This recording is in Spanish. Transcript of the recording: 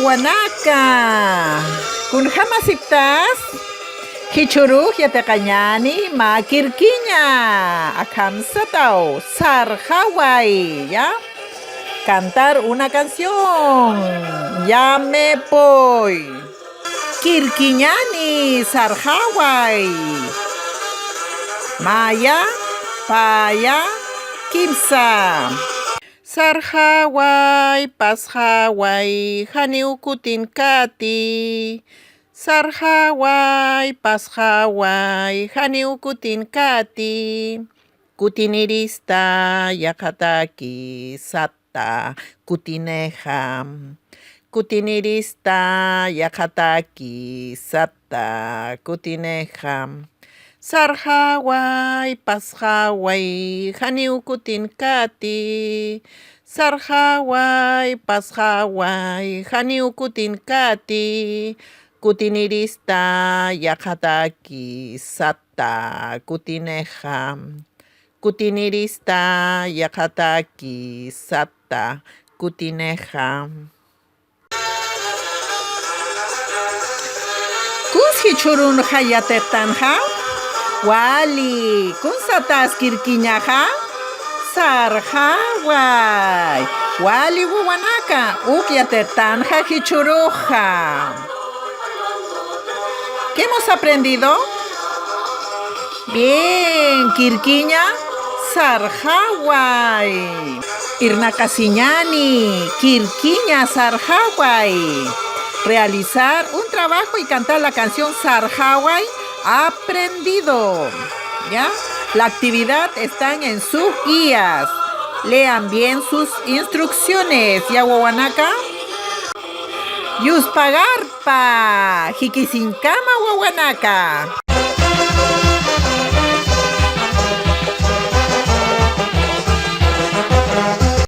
Wawanaka. Kunjamasiptas. Hichuruj yateqañani makirkiña. Akamsatao. Sarjaway. ¿Ya? Cantar una canción. Ya me voy. Kirkiñani sarjaway. Maya, paya, kimsa. Sarjaway, pasjaway, haniukutin kati. Sarjaway, pasjaway, haniukutin kati. Kutinirista yakataki sata kutineham. Kutinirista yakataki sata kutineham. Sarjaway, pasjaway, haniukutin kati. Sarjaway, pasjaway, haniukutin kati. Kutinirista yakataki sata kutineham. Kutinirista yakataki sata kutineham. Kuski churun hayatetanja. Wali, kunsatas kirkiñaja. Sarjaway. Wali Wawanaka. Ukyatetanja hichuruja. ¿Qué hemos aprendido? Bien, kirkiña. Sarjaway. Irnakasiñani. Kirkiña sarjaway. Realizar un trabajo y cantar la canción Sarjaway aprendido. ¿Ya? La actividad está en sus guías. Lean bien sus instrucciones. ¿Ya, Wawanaka? Yuspagarpa. Jikisinkama, Wawanaka.